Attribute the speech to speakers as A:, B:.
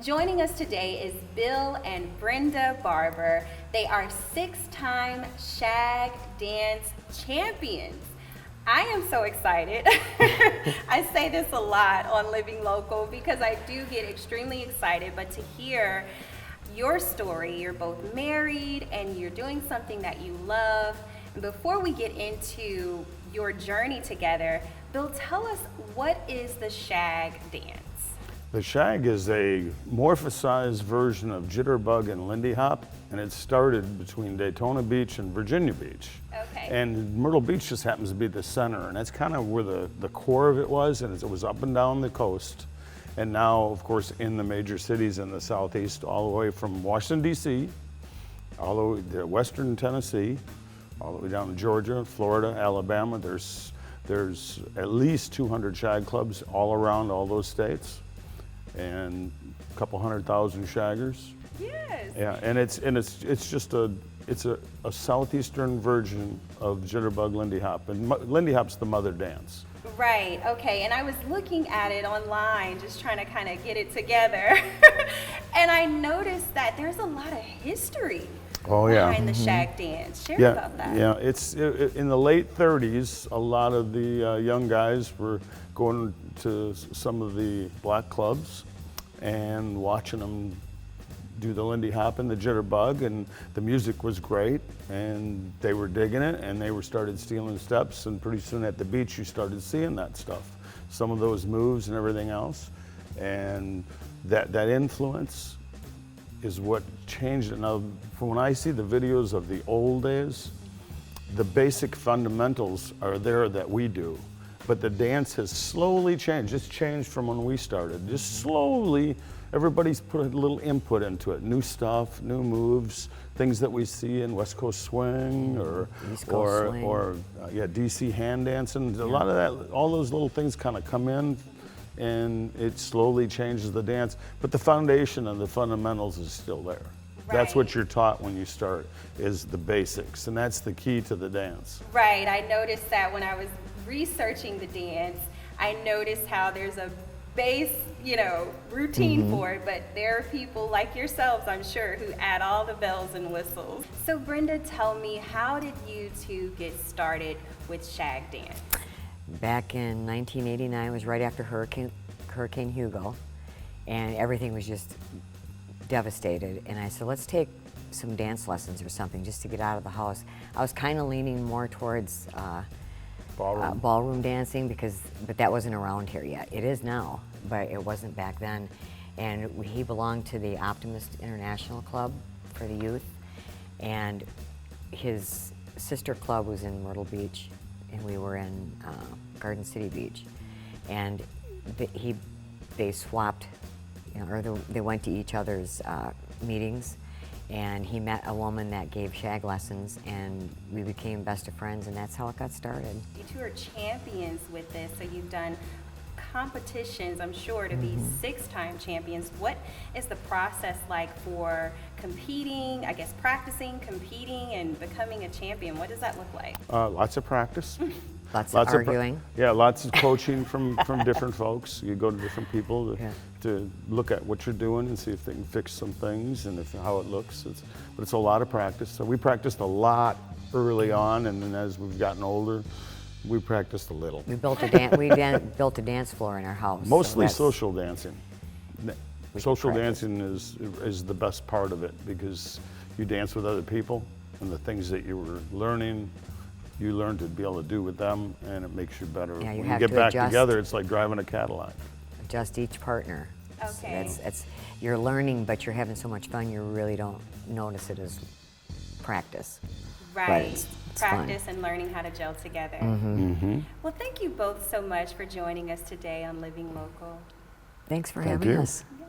A: Joining us today is Bill and Brenda Barber. They are 6-time Shag dance champions. I am so excited. I say this a lot on Living Local because I do get extremely excited, but to hear your story, you're both married and you're doing something that you love. And before we get into your journey together, Bill, tell us, what is the Shag dance?
B: The Shag is a morphosized version of jitterbug and Lindy Hop, and it started between Daytona Beach and Virginia Beach.
A: Okay.
B: And Myrtle Beach just happens to be the center, and that's kind of where the core of it was, and it was up and down the coast. And now, of course, in the major cities in the southeast, all the way from Washington, D.C., all the way to western Tennessee, all the way down to Georgia, Florida, Alabama. There's at least 200 Shag clubs all around all those states, and a couple 100,000 shaggers.
A: Yes.
B: Yeah, and it's just a southeastern version of jitterbug Lindy Hop, and Lindy Hop's the mother dance.
A: Right, okay, and I was looking at it online, just trying to kind of get it together, and I noticed that there's a lot of history behind the Shag dance. Share about that.
B: Yeah, in the late 30s, a lot of the young guys were going to some of the black clubs and watching them do the Lindy Hop and the jitterbug, and the music was great, and they were digging it, and they started stealing steps, and pretty soon at the beach you started seeing that stuff, some of those moves and everything else, and that influence is what changed it. Now, from when I see the videos of the old days, the basic fundamentals are there that we do, but the dance has slowly changed. It's changed from when we started. Just slowly, everybody's put a little input into it. New stuff, new moves, things that we see in West Coast swing or DC hand dancing. A lot of that, all those little things kind of come in, and it slowly changes the dance. But the foundation and the fundamentals is still there.
A: Right.
B: That's what you're taught when you start, is the basics, and that's the key to the dance.
A: Right, I noticed that when I was researching the dance, I noticed how there's a base, routine for it, but there are people like yourselves, I'm sure, who add all the bells and whistles. So Brenda, tell me, how did you two get started with Shag dance?
C: Back in 1989, it was right after Hurricane Hugo, and everything was just devastated. And I said, let's take some dance lessons or something just to get out of the house. I was kind of leaning more towards ballroom dancing, but that wasn't around here yet. It is now, but it wasn't back then. And he belonged to the Optimist International Club for the youth, and his sister club was in Myrtle Beach, and we were in Garden City Beach. And they swapped, or they went to each other's meetings, and he met a woman that gave Shag lessons, and we became best of friends, and that's how it got started. You
A: two are champions with this, so you've done competitions, I'm sure, to be 6-time champions. What is the process like for competing, I guess practicing, competing, and becoming a champion? What does that look like?
B: Lots of practice.
C: Lots of arguing.
B: Lots of coaching from different folks. You go to different people to look at what you're doing and see if they can fix some things and how it looks. But it's a lot of practice. So we practiced a lot early on, and then as we've gotten older, we practiced a little.
C: We built a dance floor in our house.
B: Mostly social dancing. Social dancing is the best part of it, because you dance with other people, and the things that you were learning, you learn to be able to do with them, and it makes you better.
C: Yeah,
B: when you get back together, it's like driving a Cadillac.
C: Adjust each partner.
A: Okay.
C: So you're learning, but you're having so much fun, you really don't notice it as practice.
A: Right.
C: It's
A: practice
C: fun.
A: And learning how to gel together. Well, thank you both so much for joining us today on Living Local.
C: Thanks for having us.
A: Yes.